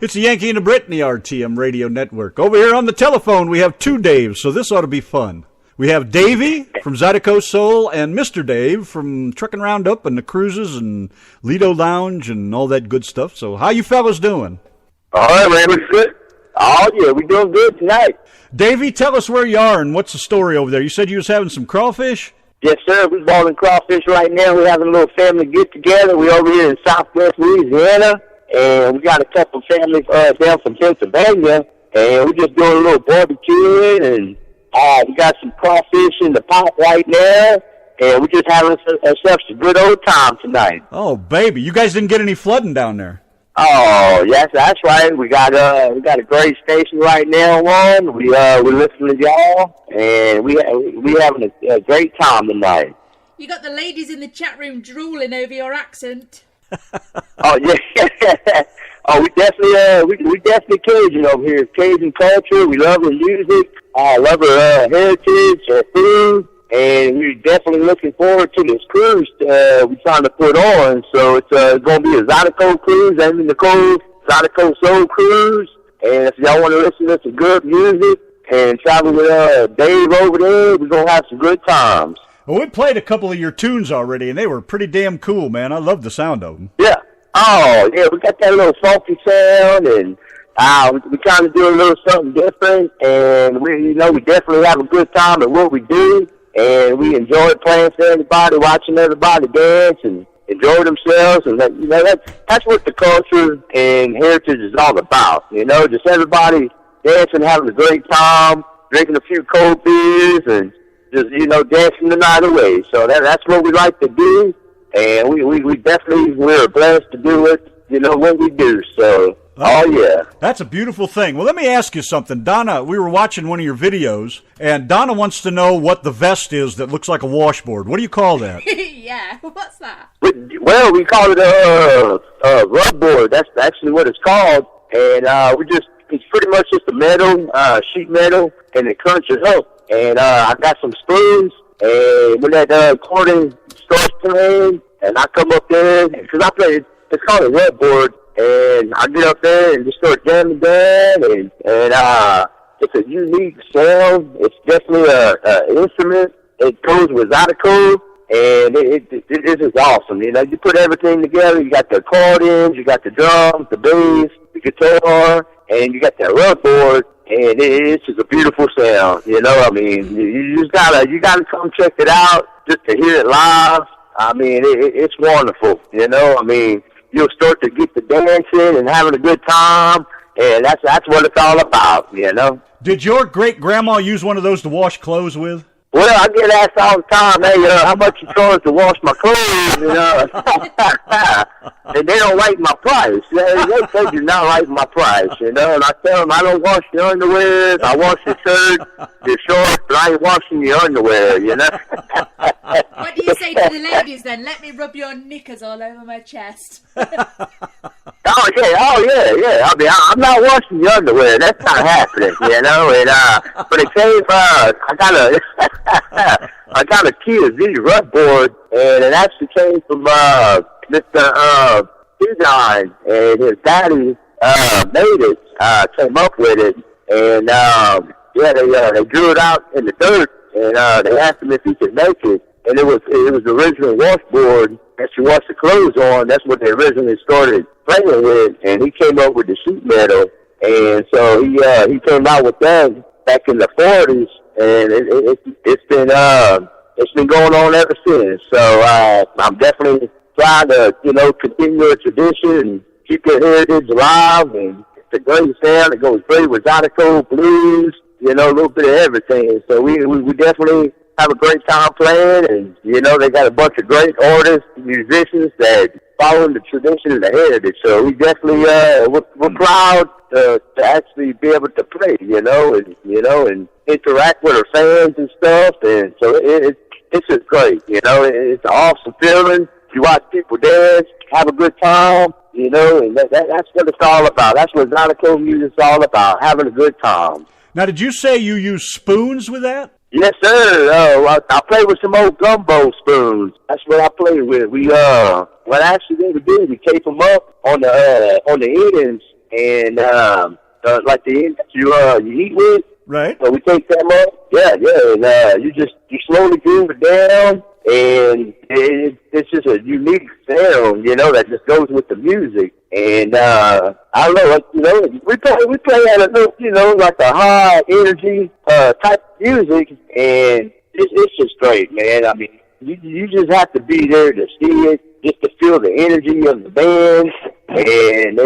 It's the Yankee and the Brit in the RTM Radio Network. Over here on the telephone, we have two Daves, so this ought to be fun. We have Davey from Zydeco Soul and Mr. Dave from Truckin' Roundup and the Cruises and Lido Lounge and all that good stuff. So how you fellas doing? All right, man. We're good. Oh, yeah, we're doing good tonight. Davey, tell us where you are and what's the story over there. You said you was having some crawfish? Yes, sir. We're balling crawfish right now. We're having a little family get-together. We're over here in southwest Louisiana, and we got a couple of families down from Pennsylvania, and we're just doing a little barbecuing, and we got some crawfish in the pot right now, and we're just having ourselves a good old time tonight. Oh, baby. You guys didn't get any flooding down there? Oh, yes, that's right. We got a great station right now on. We're listening to y'all, and we having a great time tonight. You got the ladies in the chat room drooling over your accent. Oh yeah. Oh, we definitely Cajun over here. Cajun culture. We love our music. Love our heritage, our food. And we're definitely looking forward to this cruise we're trying to put on. So it's going to be a Zydeco cruise, Nicole, Zydeco Soul cruise. And if y'all want to listen to some good music and travel with Dave over there, we're going to have some good times. Well, we played a couple of your tunes already, and they were pretty damn cool, man. I love the sound of them. Yeah. Oh, yeah, we got that little funky sound, and we're trying to do a little something different. And we definitely have a good time at what we do. And we enjoy playing for everybody, watching everybody dance and enjoy themselves. And that's what the culture and heritage is all about. Just everybody dancing, having a great time, drinking a few cold beers, and just dancing the night away. So that's what we like to do, and we definitely we're blessed to do it. What we do. So. Oh, yeah. That's a beautiful thing. Well, let me ask you something. Donna, we were watching one of your videos, and Donna wants to know what the vest is that looks like a washboard. What do you call that? Yeah, what's that? Well, we call it a rub board. That's actually what it's called. And it's pretty much just a metal, sheet metal, and it crunches up. And I got some spoons, and when that accordion starts playing, and I come up there, because I play, it's called a rub board. And I get up there and just start jamming down, and it's a unique sound. It's definitely an instrument. It goes with Zydeco, and it is awesome. You put everything together. You got the accordions, you got the drums, the bass, the guitar, and you got that rub board, and it's just a beautiful sound. I mean, you just gotta come check it out just to hear it live. I mean, it's wonderful. I mean. You'll start to get the dancing and having a good time, and that's what it's all about, Did your great-grandma use one of those to wash clothes with? Well, I get asked all the time, hey, how much you charge to wash my clothes, and they don't like my price. They say do not like my price, and I tell them I don't wash your underwear, I wash your shirt, your shorts, but I ain't washing your underwear, What do you say to the ladies then? Let me rub your knickers all over my chest. Oh yeah. I mean, I'm not washing your underwear. That's not happening, And but it came. I got a TSV rub board, and it actually came from Mr. Design, and his daddy made it. Came up with it, and they drew it out in the dirt, and they asked him if he could make it. And it was the original washboard that you wash the clothes on. That's what they originally started playing with, and he came up with the sheet metal. And so he came out with that back in the 40s, and it's been going on ever since. So I'm definitely trying to continue a tradition and keep the heritage alive. And it's a great sound. It goes great with Zydeco, blues, a little bit of everything. So we definitely have a great time playing, and they got a bunch of great artists, musicians that following the tradition and the heritage. So we definitely we're proud to actually be able to play, and interact with our fans and stuff. And so it's just great, It's an awesome feeling. You watch people dance, have a good time, and that's what it's all about. That's what Zydeco music's all about, having a good time. Now, did you say you use spoons with that? Yes, sir. I play with some old gumbo spoons. That's what I play with. What actually we did, we tape them up on the ends, and like the ends that you eat with. Right. So we take them up. Yeah, and you slowly groove it down, and it's just a unique sound, that just goes with the music. And I don't know, we play at a like a high energy type of music, and it's just great, man. I mean, you just have to be there to see it, just to feel the energy of the band, and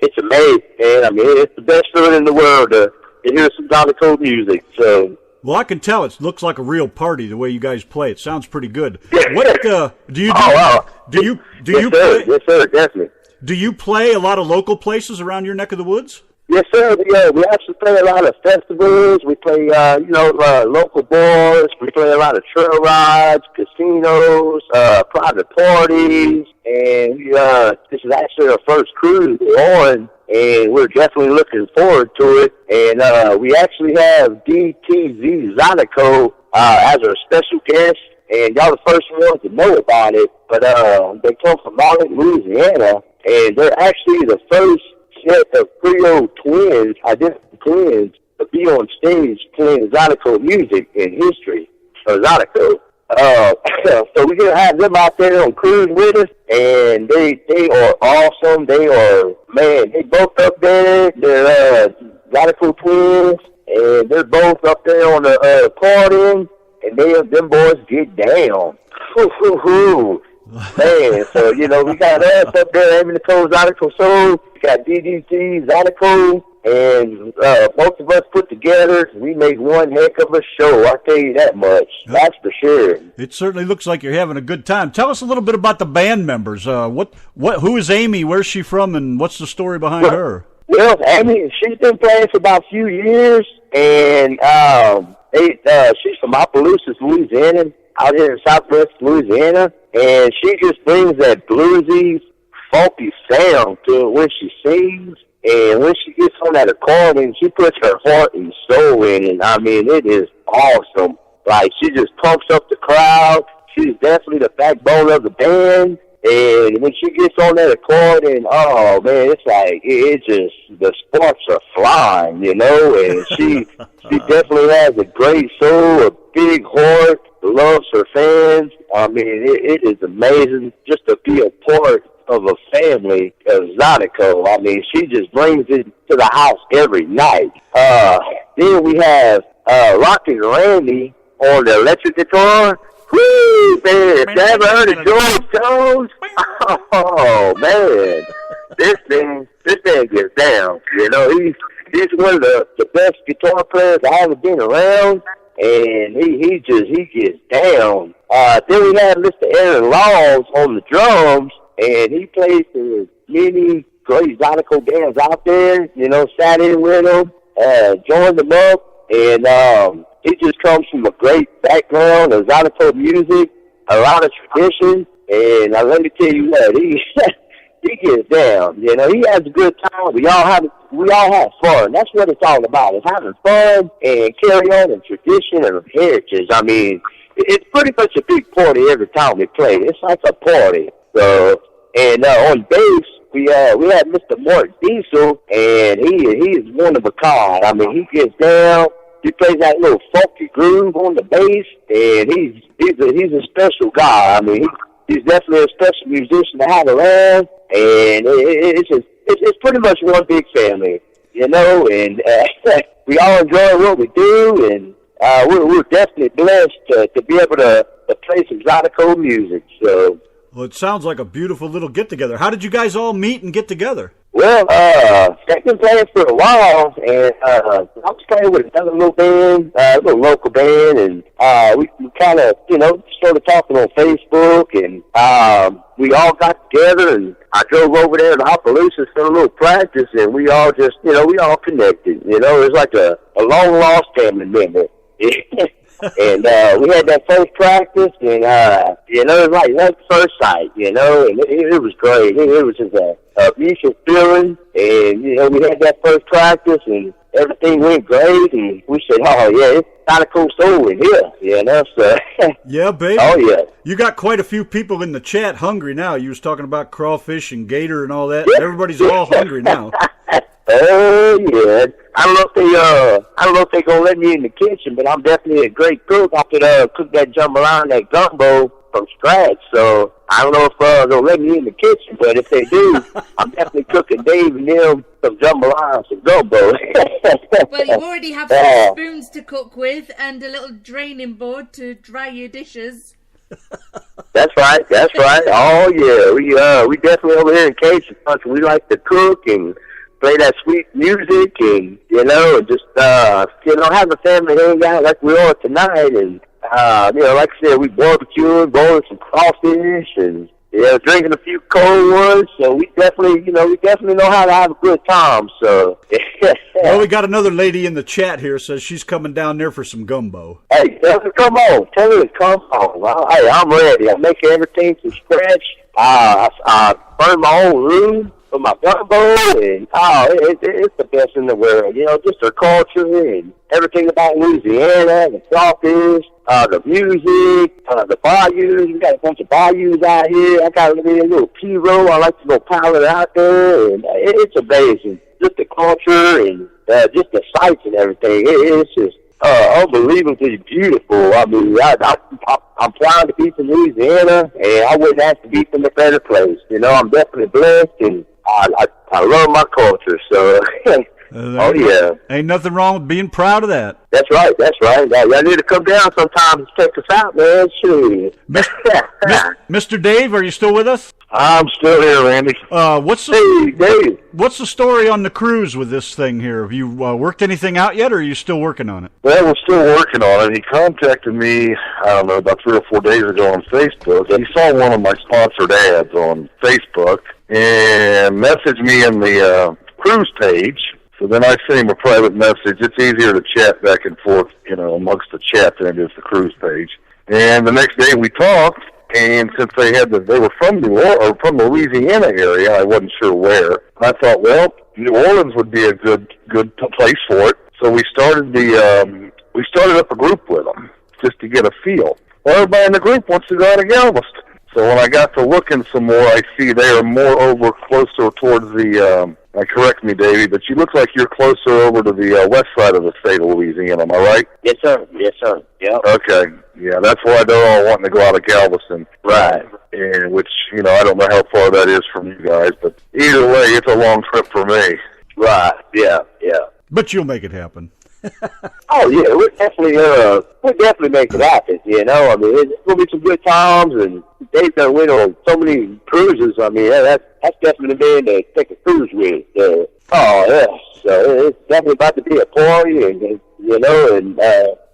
it's amazing, man. I mean, it's the best feeling in the world to hear some Zydeco music. So. Well, I can tell it looks like a real party the way you guys play. It sounds pretty good. What do you do? Oh, wow. Do you Yes, play? Yes, sir, definitely. Do you play a lot of local places around your neck of the woods? Yes, sir. We actually play a lot of festivals. We play, local bars. We play a lot of trail rides, casinos, private parties. And this is actually our first cruise we're on, and we're definitely looking forward to it. And we actually have DTZ Zydeco as our special guest. And y'all the first ones to know about it. But they come from Marlin, Louisiana, and they're actually the first set of trio twins, identical twins, to be on stage playing Zydeco music in history, or Zydeco. So we're going to have them out there on cruise with us, and they are awesome. They both up there. They're Zydeco twins, and they're both up there on the accordion, and them boys get down. Hoo-hoo-hoo. Man, so, we got us up there, Amy Nicole, Zydeco Soul. We got DDT, Zydeco, and both of us put together, we make one heck of a show. I'll tell you that much. That's for sure. It certainly looks like you're having a good time. Tell us a little bit about the band members. Who is Amy? Where's she from? And what's the story behind her? Well, Amy, she's been playing for about a few years, and she's from Opelousas, Louisiana, out here in southwest Louisiana, and she just brings that bluesy, funky sound to it when she sings, and when she gets on that accordion, she puts her heart and soul in it. I mean, it is awesome. Like, she just pumps up the crowd. She's definitely the backbone of the band, and when she gets on that accordion, oh, man, it's like, the sparks are flying, and she definitely has a great soul, a big heart, loves her fans. I mean, it is amazing just to be a part of a family of Zydeco. I mean, she just brings it to the house every night. Then we have Rockin' Randy on the electric guitar. Woo, man, if you ever heard of George Jones? Oh, man. This thing gets down. He's one of the best guitar players I haven't been around. And he gets down. Then we have Mr. Aaron Laws on the drums, and he plays for many great Zydeco bands out there. Sat in with them, joined them up, and he just comes from a great background of Zydeco music, a lot of tradition, and let me tell you what, he gets down. He has a good time. We all have fun. That's what it's all about. It's having fun and carry on in tradition and heritage. I mean, it's pretty much a big party every time we play. It's like a party. So, and on bass, we have Mr. Mark Diesel, and he is one of a kind. I mean, he gets down. He plays that little funky groove on the bass, and he's a special guy. I mean, he's definitely a special musician to have around, and it's pretty much one big family, and we all enjoy what we do, and we're definitely blessed to be able to play some Zydeco music. So, well, it sounds like a beautiful little get-together. How did you guys all meet and get together? Well, I've been playing for a while, and I was playing with another little band, a little local band, and we kind of, started talking on Facebook, and we all got together, and I drove over there to Opelousas for a little practice, and we all just, we all connected. It was like a long-lost family member. And we had that first practice, and it was like love at first sight, and it was great. It was just a mutual feeling, and And, we had that first practice, and everything went great, and we said, oh, yeah, it's Zydeco Soul in here, so. Yeah, baby. Oh, yeah. You got quite a few people in the chat hungry now. You was talking about crawfish and gator and all that. Yeah. Everybody's all hungry now. Oh, yeah. I don't know if they gonna let me in the kitchen, but I'm definitely a great cook. I could cook that jambalaya and that gumbo from scratch. So I don't know if they'll let me in the kitchen, but if they do, I'm definitely cooking Dave and them some jambalaya and some gumbo. Well, you already have some spoons to cook with and a little draining board to dry your dishes. That's right. Oh yeah, we definitely over here in Cajun country. We like to cook and play that sweet music, and just have a family hang out like we are tonight, and like I said, we barbecuing, rolling some crawfish, and drinking a few cold ones. So we definitely know how to have a good time. So well, we got another lady in the chat here says she's coming down there for some gumbo. Hey, tell her to come on. Well, hey, I'm ready. I'm making everything from scratch. I burn my own room for my gumbo, and it's the best in the world. Just our culture and everything about Louisiana, the crawfish, the music, the bayous. We got a bunch of bayous out here. I got a little P-roll. I like to go pilot out there, and it's amazing. Just the culture and just the sights and everything. It's just unbelievably beautiful. I mean, I'm proud to be from Louisiana, and I wouldn't have to be from a better place. I'm definitely blessed, and I love my culture, so, oh, yeah. Ain't nothing wrong with being proud of that. That's right. Y'all need to come down sometime and check us out, man. Sure. Mr. Dave, are you still with us? I'm still here, Randy. What's the story on the cruise with this thing here? Have you worked anything out yet, or are you still working on it? Well, we're still working on it. He contacted me, I don't know, about 3 or 4 days ago on Facebook. He saw one of my sponsored ads on Facebook and messaged me in the cruise page. So then I sent him a private message. It's easier to chat back and forth, amongst the chat than it is the cruise page. And the next day we talked, and since they were from from the Louisiana area, I wasn't sure where. I thought, well, New Orleans would be a good place for it. So we started up a group with them just to get a feel. Well, everybody in the group wants to go out of Galveston. So when I got to looking some more, I see they are more closer towards the, correct me, Davey, but you look like you're closer over to the west side of the state of Louisiana, am I right? Yes, sir. Yeah. Okay. Yeah, that's why they're all wanting to go out of Galveston. Right. And which, I don't know how far that is from you guys, but either way, it's a long trip for me. Right. Yeah. But you'll make it happen. Oh yeah, we'll definitely make it happen. I mean, it's gonna be some good times, and Dave's done went on so many cruises. I mean, that's definitely been to take a cruise with. So it's definitely about to be a party, and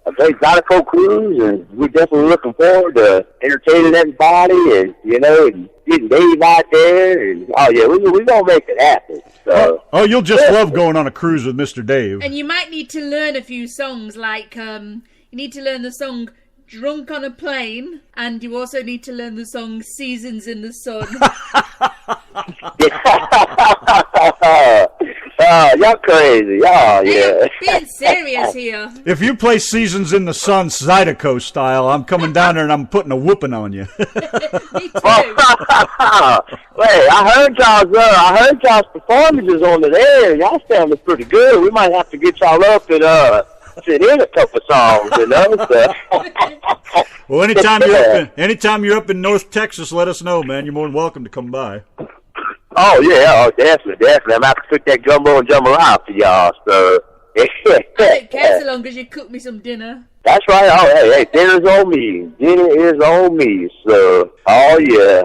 a great Zydeco cruise, and we're definitely looking forward to entertaining everybody, and and getting Dave out there, and we're gonna make it happen. So. Oh, you'll just love going on a cruise with Mr. Dave. And you might need to learn a few songs, like you need to learn the song "Drunk on a Plane," and you also need to learn the song "Seasons in the Sun." Y'all crazy. Oh, yeah. Being serious here. If you play Seasons in the Sun Zydeco style, I'm coming down there and I'm putting a whooping on you. Me too. Wait, I heard y'all's performances on the air. Y'all sounded pretty good. We might have to get y'all up and sit in a couple songs, So. Well, anytime you're up in North Texas, let us know, man. You're more than welcome to come by. Oh, yeah. Oh, definitely. I'm going to have to cook that gumbo and jambalaya for y'all, so. I don't care so long as you cook me some dinner. That's right. Oh, hey, dinner's on me. Dinner is on me, so. Oh, yeah.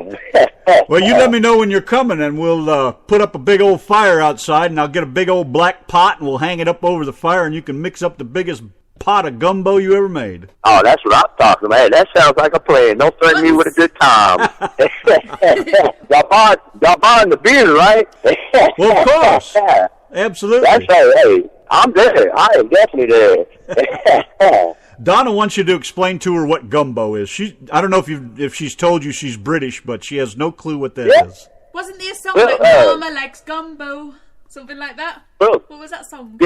Well, you let me know when you're coming, and we'll put up a big old fire outside, and I'll get a big old black pot, and we'll hang it up over the fire, and you can mix up the biggest pot of gumbo you ever made. Oh, that's what I'm talking about. Hey, that sounds like a plan. Don't threaten me with a good time. Y'all buying the beer, right? Well, of course. Absolutely. That's right. Hey, I'm there. I am definitely there. Donna wants you to explain to her what gumbo is. I don't know if she's told you she's British, but she has no clue what that is. Wasn't there a song like Mama Likes Gumbo? Something like that? Look. What was that song?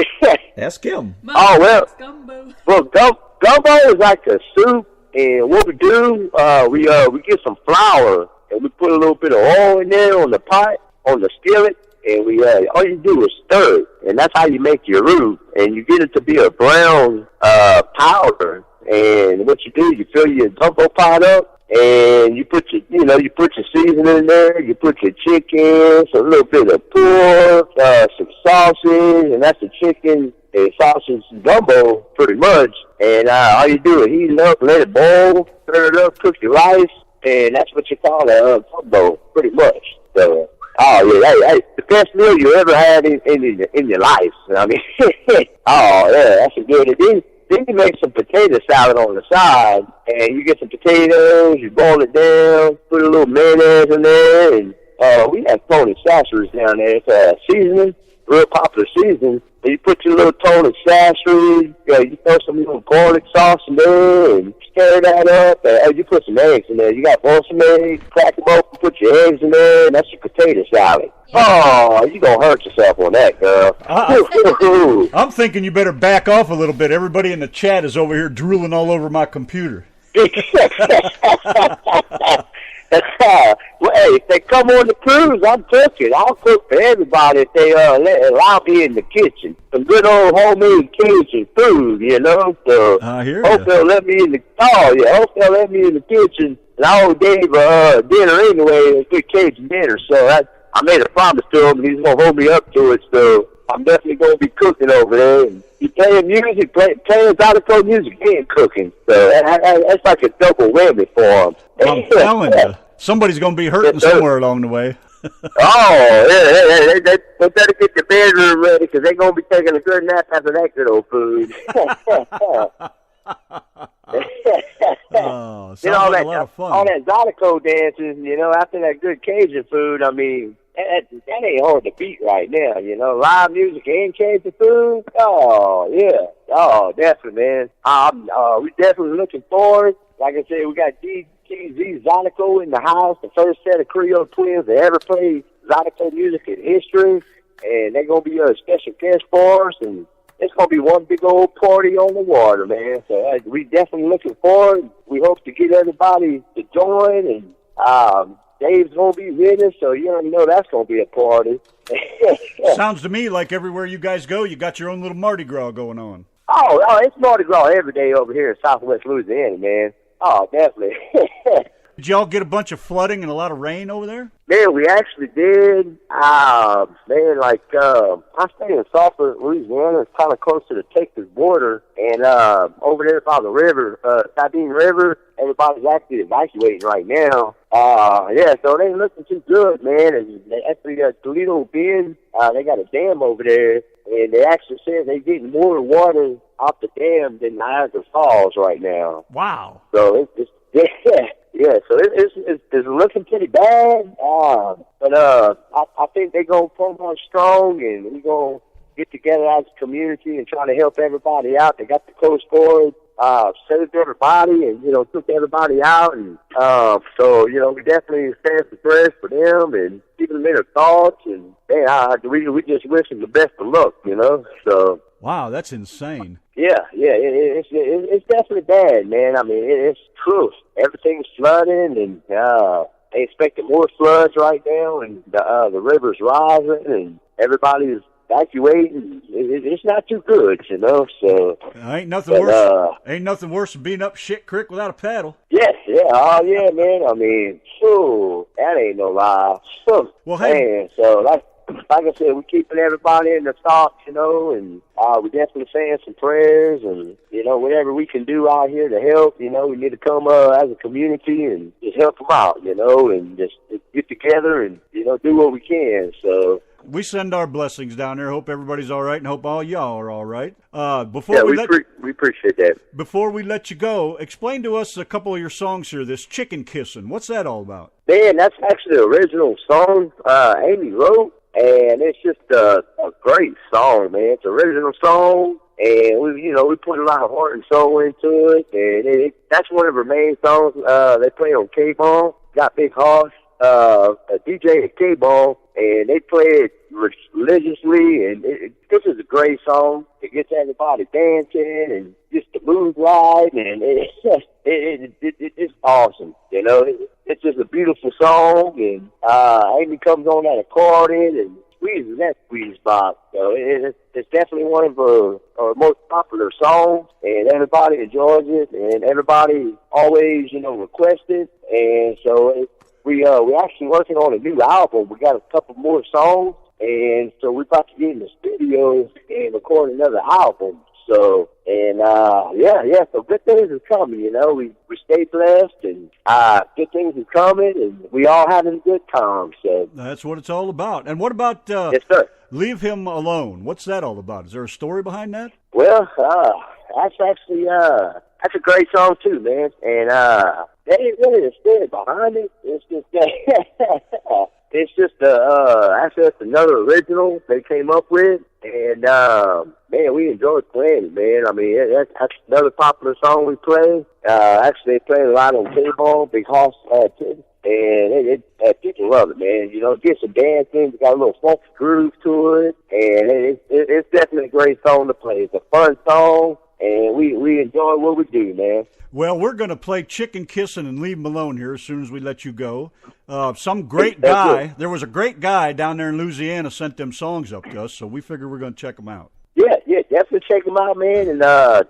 Ask him. Oh, well. Gumbo. Well, gumbo is like a soup, and what we do, we get some flour, and we put a little bit of oil in there on the pot, on the skillet, and we all you do is stir it, and that's how you make your roux, and you get it to be a brown powder, and what you do, you fill your gumbo pot up, and you put your seasoning in there, you put your chicken, a little bit of pork, some sausage, and that's the chicken and sausage gumbo pretty much. And all you do is heat it up, let it boil, stir it up, cook your rice, and that's what you call a gumbo pretty much. So, oh yeah, hey, the best meal you ever had in your life. I mean, oh yeah, that's a good. Then you make some potato salad on the side, and you get some potatoes, you boil it down, put a little mayonnaise in there, and we have Tony Sasseries down there. It's a seasoning, real popular seasoning. And you put your little Tony Sasseries, you throw some little garlic sauce in there, and stir that up, and you put some eggs in there. You got to boil some eggs, crack them open, put your eggs in there, and that's your potato salad. Oh, you gonna hurt yourself on that, girl. I'm thinking you better back off a little bit. Everybody in the chat is over here drooling all over my computer. Well, hey, if they come on the cruise, I'm cooking. I'll cook for everybody if they allow me in the kitchen. Some good old homemade Cajun food, you know. So I hear hope they'll let me in the hope they'll let me in the kitchen. And I owe Dave dinner anyway, a good Cajun dinner. So I made a promise to him, and he's gonna hold me up to it. So I'm definitely gonna be cooking over there. And he's playing music, playing Zydeco music and cooking. So that's like a double whammy for him. I'm telling you, somebody's going to be hurting somewhere along the way. Oh, yeah, they better get the bedroom ready because they're going to be taking a good nap after that good old food. Oh, sounds like a lot of fun. All that Zydeco dancing, after that good Cajun food, I mean, that ain't hard to beat right now, live music and Cajun food. Oh, yeah. Oh, definitely, man. We're definitely looking forward. Like I said, we got Zydeco in the house, the first set of Creole twins that ever played Zydeco music in history, and they're going to be a special guest for us, and it's going to be one big old party on the water, man. So we definitely looking forward. We hope to get everybody to join, and Dave's going to be with us, so you already know that's going to be a party. Sounds to me like everywhere you guys go, you got your own little Mardi Gras going on. Oh, it's Mardi Gras every day over here in Southwest Louisiana, man. Oh, definitely. Did y'all get a bunch of flooding and a lot of rain over there? Man, we actually did. I stay in Southwest Louisiana. It's kind of close to the Texas border. And over there by the river, Sabine River, everybody's actually evacuating right now. So it ain't looking too good, man. And actually, Toledo Bend, they got a dam over there. And they actually said they're getting more water off the dam than Niagara Falls right now. Wow. So it's so it's looking pretty bad. But I think they're gonna come on strong, and we're gonna get together as a community and try to help everybody out. They got the Coast Guard saved everybody, and took everybody out, and we definitely stand for prayers for them and keeping them in their thoughts, and man, we just wish them the best of luck, So. Wow, that's insane. Yeah, it's definitely bad, man. I mean, it's true. Everything's flooding, and they expecting more floods right now, and the river's rising, and everybody's evacuating. It's not too good, So ain't nothing worse. Ain't nothing worse than being up shit creek without a paddle. Yes, oh yeah, man. I mean, that ain't no lie. Well, hey, man, so like I said, we're keeping everybody in their thoughts, and we're definitely saying some prayers, and whatever we can do out here to help. We need to come as a community and just help them out, and just get together and do what we can. So. We send our blessings down there. Hope everybody's all right, and hope all y'all are all right. We appreciate that. Before we let you go, explain to us a couple of your songs here. This Chicken Kissin', what's that all about? Man, that's actually the original song Amy wrote, and it's just a great song, man. It's an original song, and we put a lot of heart and soul into it, and that's one of her main songs. They play on K-Ball. Got Big Hoss, a DJ at K-Ball, and they play it religiously, and this is a great song. It gets everybody dancing and just the mood right, and it's awesome. You know, it's just a beautiful song, and Amy comes on that accordion and squeezes that squeeze box. So it's definitely one of our most popular songs, and everybody enjoys it, and everybody always, you know, requests it, and so we're actually working on a new album. We got a couple more songs, and so we're about to get in the studio and record another album. So, and so good things is coming, you know. We stay blessed, and good things is coming, and we all having a good time. So that's what it's all about. And what about yes, sir. Leave Him Alone? What's that all about? Is there a story behind that? Well, that's actually that's a great song too, man. And there ain't really a story behind it. It's just it's just another original they came up with, and man, we enjoyed playing it, man. I mean, that's another popular song we play. Actually, they play a lot on K-Ball, Big Hoss, and people love it, man. You know, it gets some dancing. It's got a little funky groove to it, and it's definitely a great song to play. It's a fun song, and we enjoy what we do, man. Well, we're going to play Chicken Kissin' and Leave 'Em Alone here as soon as we let you go. Some great guy, there was a great guy down there in Louisiana sent them songs up to us, so we figure we're going to check them out. Yeah, definitely check them out, man, and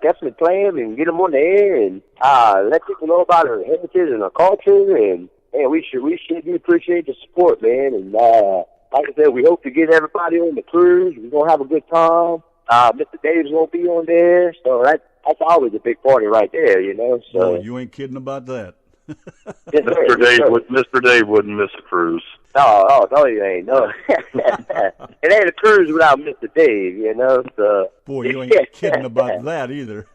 definitely play them and get them on the air, and let people know about our heritage and our culture, and we should appreciate the support, man. And like I said, we hope to get everybody on the cruise. We're gonna have a good time. Mr. Dave's gonna be on there, so that's always a big party right there, you know. So you ain't kidding about that. Yes, Mr. Dave wouldn't miss a cruise. No, you ain't. No, it ain't a cruise without Mr. Dave, you know. So boy, you ain't kidding about that either.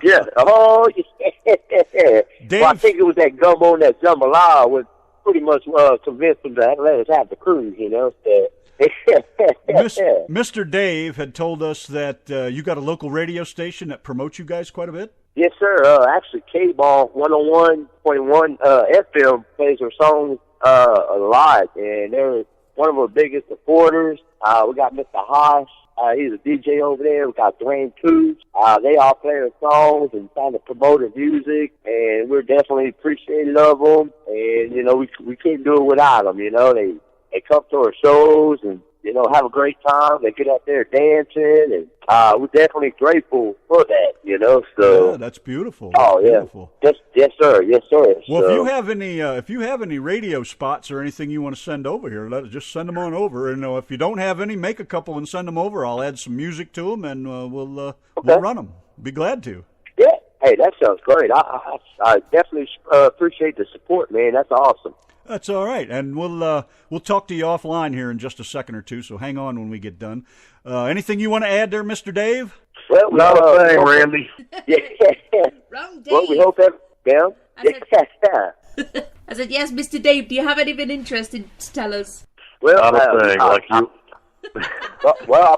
Yeah. Oh, yeah. Dave, well, I think it was that gumbo and that jambalaya was pretty much convinced him to let us have the cruise, you know. So. Mr. Dave had told us that you got a local radio station that promotes you guys quite a bit. Yes, sir. Actually, K-Ball 101.1 FM plays our songs a lot, and they're one of our biggest supporters. We got Mr. Hosh. He's a DJ over there. We got Dwayne Cooch. They all play our songs and trying to promote our music, and we're definitely appreciative of them. And, you know, we couldn't do it without them, you know. They come to our shows and, you know, have a great time. They get out there dancing, and we're definitely grateful for that, you know. So yeah, that's beautiful. Oh, yeah. Beautiful. Yes, sir. Yes, sir. Well, so, if you have any radio spots or anything you want to send over here, just send them on over. And if you don't have any, make a couple and send them over. I'll add some music to them, and we'll run them. Be glad to. Yeah. Hey, that sounds great. I definitely appreciate the support, man. That's awesome. That's all right, and we'll talk to you offline here in just a second or two. So hang on when we get done. Anything you want to add there, Mr. Dave? Well, not a thing, Randy. Yeah. Wrong Dave. Well, we hope that. Yeah. I said, yes, Mr. Dave. Do you have anything interesting to tell us? Well, Not a thing, like you. Well, I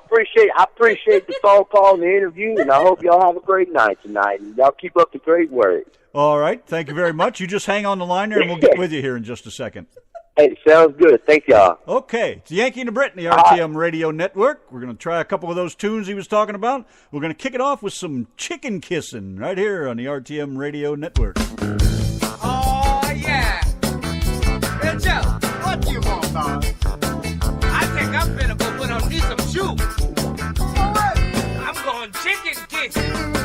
appreciate the phone call and the interview, and I hope y'all have a great night tonight, and y'all keep up the great work. All right, thank you very much. You just hang on the line there, and we'll get with you here in just a second. Hey, sounds good. Thank y'all. Okay, it's Yanki and the Brit, the RTM Radio Network. We're going to try a couple of those tunes he was talking about. We're going to kick it off with some Chicken Kissin' right here on the RTM Radio Network. Oh, yeah. Hey, Joe, what do you want, dog? I think I'm finna go put on me some shoes. All right. I'm going chicken kissing.